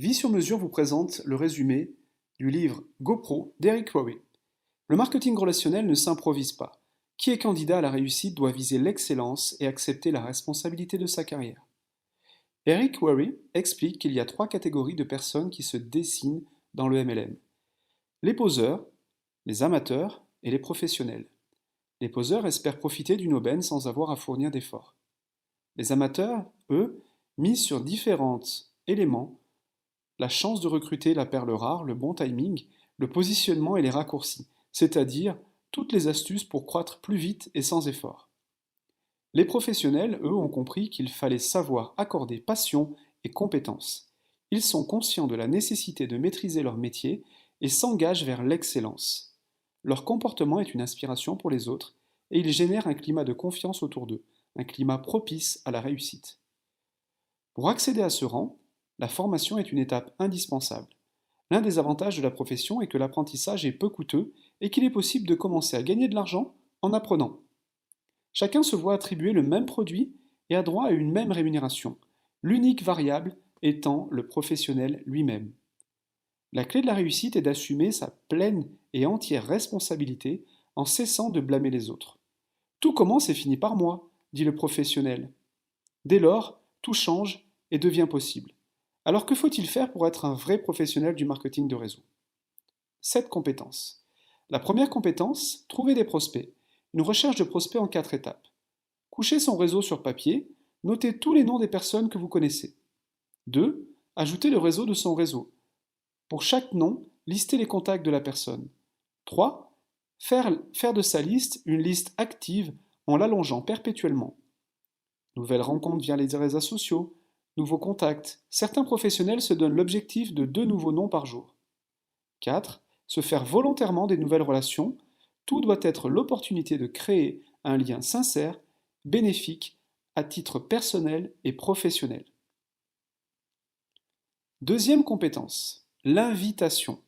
Vie sur mesure vous présente le résumé du livre GoPro d'Eric Worre. Le marketing relationnel ne s'improvise pas. Qui est candidat à la réussite doit viser l'excellence et accepter la responsabilité de sa carrière. Eric Worre explique qu'il y a 3 catégories de personnes qui se dessinent dans le MLM. Les poseurs, les amateurs et les professionnels. Les poseurs espèrent profiter d'une aubaine sans avoir à fournir d'efforts. Les amateurs, eux, misent sur différents éléments: la chance de recruter la perle rare, le bon timing, le positionnement et les raccourcis, c'est-à-dire toutes les astuces pour croître plus vite et sans effort. Les professionnels, eux, ont compris qu'il fallait savoir accorder passion et compétence. Ils sont conscients de la nécessité de maîtriser leur métier et s'engagent vers l'excellence. Leur comportement est une inspiration pour les autres et ils génèrent un climat de confiance autour d'eux, un climat propice à la réussite. Pour accéder à ce rang, la formation est une étape indispensable. L'un des avantages de la profession est que l'apprentissage est peu coûteux et qu'il est possible de commencer à gagner de l'argent en apprenant. Chacun se voit attribuer le même produit et a droit à une même rémunération, l'unique variable étant le professionnel lui-même. La clé de la réussite est d'assumer sa pleine et entière responsabilité en cessant de blâmer les autres. Tout commence et finit par moi, dit le professionnel. Dès lors, tout change et devient possible. Alors que faut-il faire pour être un vrai professionnel du marketing de réseau? 7 compétences. La première compétence, trouver des prospects. Une recherche de prospects en 4 étapes. Coucher son réseau sur papier, notez tous les noms des personnes que vous connaissez. 2. Ajouter le réseau de son réseau. Pour chaque nom, listez les contacts de la personne. 3. Faire de sa liste une liste active en l'allongeant perpétuellement. Nouvelles rencontres via les réseaux sociaux, nouveaux contacts. Certains professionnels se donnent l'objectif de 2 nouveaux noms par jour. 4. Se faire volontairement des nouvelles relations. Tout doit être l'opportunité de créer un lien sincère, bénéfique, à titre personnel et professionnel. Deuxième compétence, l'invitation.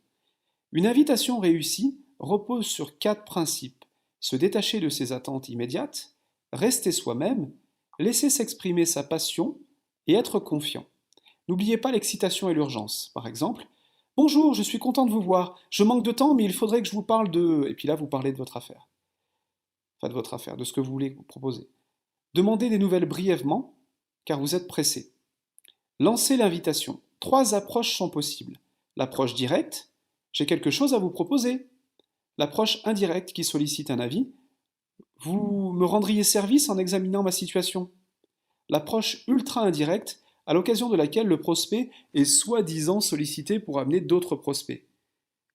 Une invitation réussie repose sur 4 principes. Se détacher de ses attentes immédiates, rester soi-même, laisser s'exprimer sa passion et être confiant. N'oubliez pas l'excitation et l'urgence. Par exemple, bonjour, je suis content de vous voir. Je manque de temps, mais il faudrait que je vous parle de... Et puis là, vous parlez de votre affaire. Enfin, de votre affaire, de ce que vous voulez vous proposer. Demandez des nouvelles brièvement, car vous êtes pressé. Lancez l'invitation. 3 approches sont possibles. L'approche directe, j'ai quelque chose à vous proposer. L'approche indirecte qui sollicite un avis, vous me rendriez service en examinant ma situation. L'approche ultra indirecte, à l'occasion de laquelle le prospect est soi-disant sollicité pour amener d'autres prospects.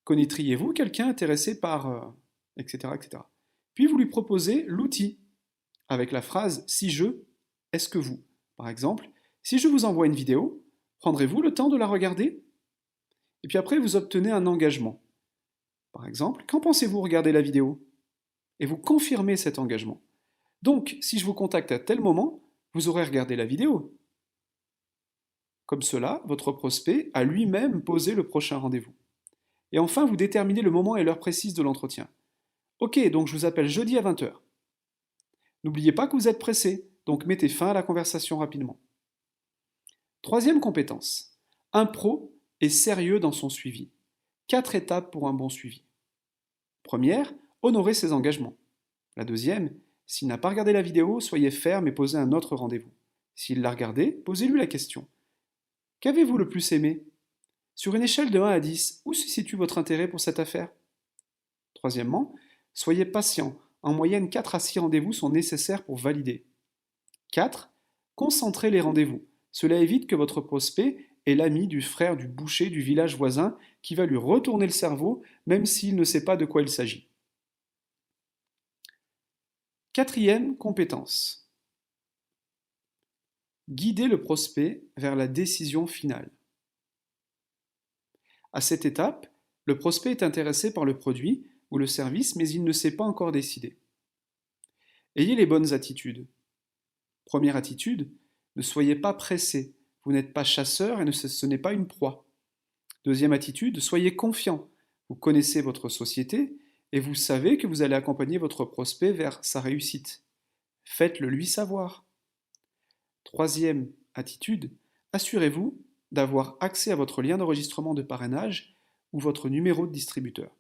Connaîtriez-vous quelqu'un intéressé par... etc., etc. Puis vous lui proposez l'outil, avec la phrase « si je, est-ce que vous ?» Par exemple, si je vous envoie une vidéo, prendrez-vous le temps de la regarder? Et puis après, vous obtenez un engagement. Par exemple, quand pensez-vous regarder la vidéo? Et vous confirmez cet engagement. Donc, si je vous contacte à tel moment, vous aurez regardé la vidéo. Comme cela, votre prospect a lui-même posé le prochain rendez-vous. Et enfin, vous déterminez le moment et l'heure précise de l'entretien. Ok, donc je vous appelle jeudi à 20 h. N'oubliez pas que vous êtes pressé, donc mettez fin à la conversation rapidement. Troisième compétence. Un pro est sérieux dans son suivi. 4 étapes pour un bon suivi. Première, honorer ses engagements. La deuxième, s'il n'a pas regardé la vidéo, soyez ferme et posez un autre rendez-vous. S'il l'a regardé, posez-lui la question. Qu'avez-vous le plus aimé? Sur une échelle de 1 à 10, où se situe votre intérêt pour cette affaire? Troisièmement, soyez patient. En moyenne, 4 à 6 rendez-vous sont nécessaires pour valider. 4. Concentrez les rendez-vous. Cela évite que votre prospect est l'ami du frère du boucher du village voisin qui va lui retourner le cerveau même s'il ne sait pas de quoi il s'agit. Quatrième compétence. Guider le prospect vers la décision finale. À cette étape, le prospect est intéressé par le produit ou le service, mais il ne s'est pas encore décidé. Ayez les bonnes attitudes. Première attitude, ne soyez pas pressé. Vous n'êtes pas chasseur et ce n'est pas une proie. Deuxième attitude, soyez confiant. Vous connaissez votre société et vous savez que vous allez accompagner votre prospect vers sa réussite. Faites-le lui savoir. Troisième attitude, assurez-vous d'avoir accès à votre lien d'enregistrement de parrainage ou votre numéro de distributeur.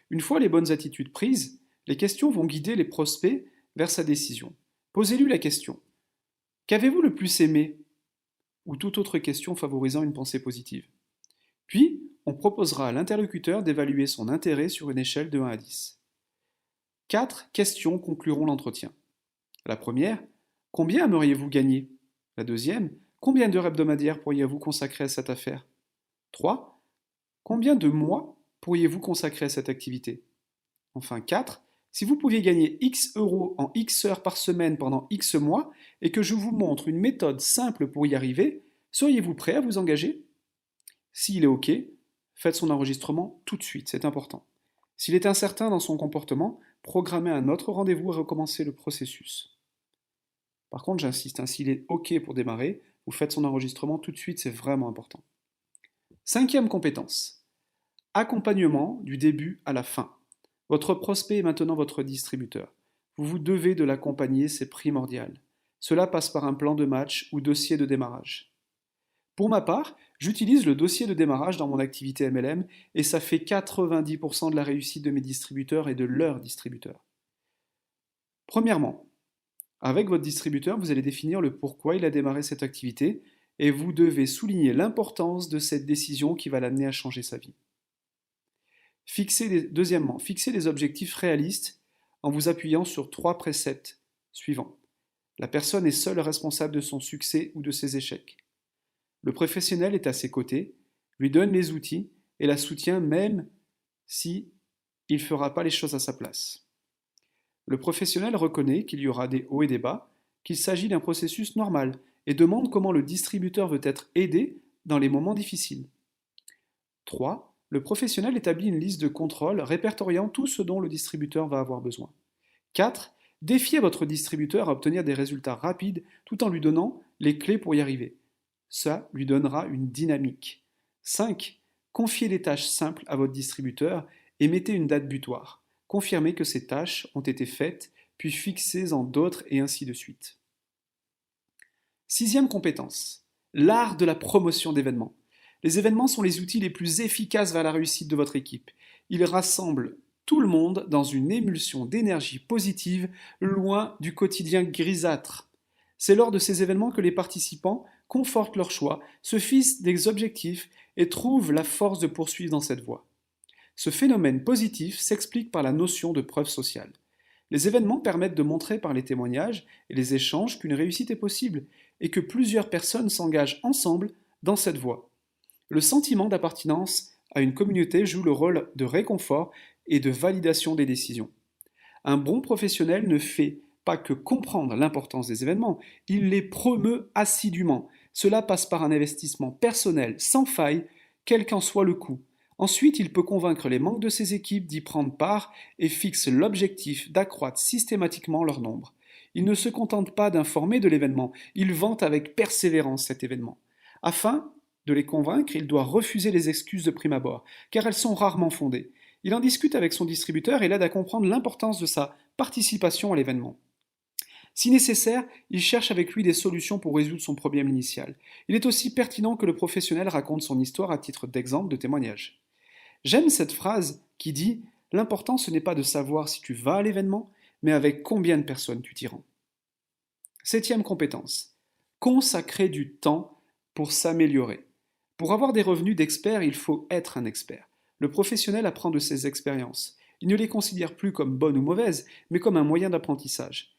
Une fois les bonnes attitudes prises, les questions vont guider les prospects vers sa décision. Posez-lui la question: qu'avez-vous le plus aimé? Ou toute autre question favorisant une pensée positive. Puis, on proposera à l'interlocuteur d'évaluer son intérêt sur une échelle de 1 à 10. 4 questions concluront l'entretien. La première: combien aimeriez-vous gagner? La deuxième: combien d'heures hebdomadaires pourriez-vous consacrer à cette affaire? 3. Combien de mois pourriez-vous consacrer à cette activité? Enfin 4. Si vous pouviez gagner X euros en X heures par semaine pendant X mois et que je vous montre une méthode simple pour y arriver, seriez-vous prêt à vous engager? S'il est OK, faites son enregistrement tout de suite, c'est important. S'il est incertain dans son comportement, programmez un autre rendez-vous et recommencez le processus. Par contre, j'insiste, s'il est OK pour démarrer, vous faites son enregistrement tout de suite, c'est vraiment important. 5e compétence. Accompagnement du début à la fin. Votre prospect est maintenant votre distributeur. Vous vous devez de l'accompagner, c'est primordial. Cela passe par un plan de match ou dossier de démarrage. Pour ma part, j'utilise le dossier de démarrage dans mon activité MLM et ça fait 90% de la réussite de mes distributeurs et de leurs distributeurs. Premièrement, avec votre distributeur, vous allez définir le pourquoi il a démarré cette activité et vous devez souligner l'importance de cette décision qui va l'amener à changer sa vie. Deuxièmement, fixez des objectifs réalistes en vous appuyant sur 3 préceptes suivants. La personne est seule responsable de son succès ou de ses échecs. Le professionnel est à ses côtés, lui donne les outils et la soutient même si il ne fera pas les choses à sa place. Le professionnel reconnaît qu'il y aura des hauts et des bas, qu'il s'agit d'un processus normal et demande comment le distributeur veut être aidé dans les moments difficiles. 3. Le professionnel établit une liste de contrôles répertoriant tout ce dont le distributeur va avoir besoin. 4. Défiez votre distributeur à obtenir des résultats rapides tout en lui donnant les clés pour y arriver. Ça lui donnera une dynamique. 5. Confiez des tâches simples à votre distributeur et mettez une date butoir. Confirmez que ces tâches ont été faites, puis fixez-en d'autres et ainsi de suite. 6e compétence, l'art de la promotion d'événements. Les événements sont les outils les plus efficaces vers la réussite de votre équipe. Ils rassemblent tout le monde dans une émulsion d'énergie positive, loin du quotidien grisâtre. C'est lors de ces événements que les participants confortent leur choix, se fixent des objectifs et trouvent la force de poursuivre dans cette voie. Ce phénomène positif s'explique par la notion de preuve sociale. Les événements permettent de montrer par les témoignages et les échanges qu'une réussite est possible et que plusieurs personnes s'engagent ensemble dans cette voie. Le sentiment d'appartenance à une communauté joue le rôle de réconfort et de validation des décisions. Un bon professionnel ne fait pas que comprendre l'importance des événements, il les promeut assidûment. Cela passe par un investissement personnel sans faille, quel qu'en soit le coût. Ensuite, il peut convaincre les membres de ses équipes d'y prendre part et fixe l'objectif d'accroître systématiquement leur nombre. Il ne se contente pas d'informer de l'événement, il vante avec persévérance cet événement. Afin de les convaincre, il doit refuser les excuses de prime abord, car elles sont rarement fondées. Il en discute avec son distributeur et l'aide à comprendre l'importance de sa participation à l'événement. Si nécessaire, il cherche avec lui des solutions pour résoudre son problème initial. Il est aussi pertinent que le professionnel raconte son histoire à titre d'exemple de témoignage. J'aime cette phrase qui dit « L'important ce n'est pas de savoir si tu vas à l'événement, mais avec combien de personnes tu t'y rends. » 7e compétence. Consacrer du temps pour s'améliorer. Pour avoir des revenus d'expert, il faut être un expert. Le professionnel apprend de ses expériences. Il ne les considère plus comme bonnes ou mauvaises, mais comme un moyen d'apprentissage.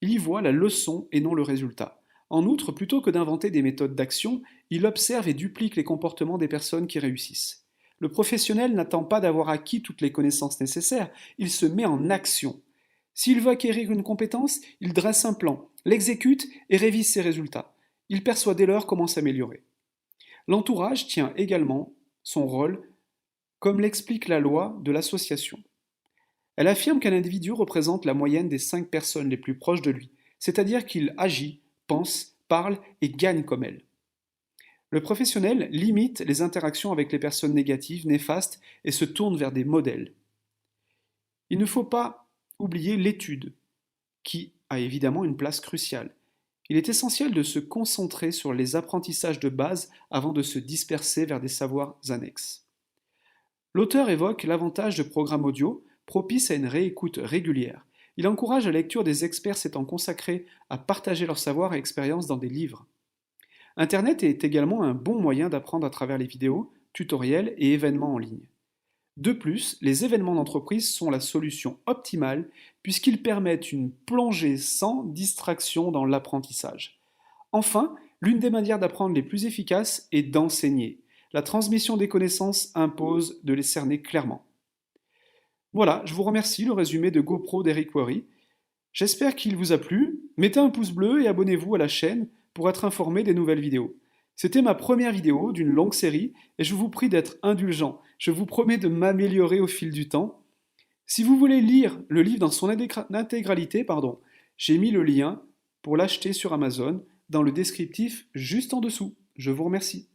Il y voit la leçon et non le résultat. En outre, plutôt que d'inventer des méthodes d'action, il observe et duplique les comportements des personnes qui réussissent. Le professionnel n'attend pas d'avoir acquis toutes les connaissances nécessaires, il se met en action. S'il veut acquérir une compétence, il dresse un plan, l'exécute et révise ses résultats. Il perçoit dès lors comment s'améliorer. L'entourage tient également son rôle, comme l'explique la loi de l'association. Elle affirme qu'un individu représente la moyenne des 5 personnes les plus proches de lui, c'est-à-dire qu'il agit, pense, parle et gagne comme elle. Le professionnel limite les interactions avec les personnes négatives, néfastes et se tourne vers des modèles. Il ne faut pas oublier l'étude, qui a évidemment une place cruciale. Il est essentiel de se concentrer sur les apprentissages de base avant de se disperser vers des savoirs annexes. L'auteur évoque l'avantage de programmes audio propices à une réécoute régulière. Il encourage la lecture des experts s'étant consacrés à partager leur savoir et expérience dans des livres. Internet est également un bon moyen d'apprendre à travers les vidéos, tutoriels et événements en ligne. De plus, les événements d'entreprise sont la solution optimale puisqu'ils permettent une plongée sans distraction dans l'apprentissage. Enfin, l'une des manières d'apprendre les plus efficaces est d'enseigner. La transmission des connaissances impose de les cerner clairement. Voilà, je vous remercie, le résumé de GoPro d'Eric Worre. J'espère qu'il vous a plu. Mettez un pouce bleu et abonnez-vous à la chaîne pour être informé des nouvelles vidéos. C'était ma première vidéo d'une longue série et je vous prie d'être indulgent. Je vous promets de m'améliorer au fil du temps. Si vous voulez lire le livre dans son intégralité, j'ai mis le lien pour l'acheter sur Amazon dans le descriptif juste en dessous. Je vous remercie.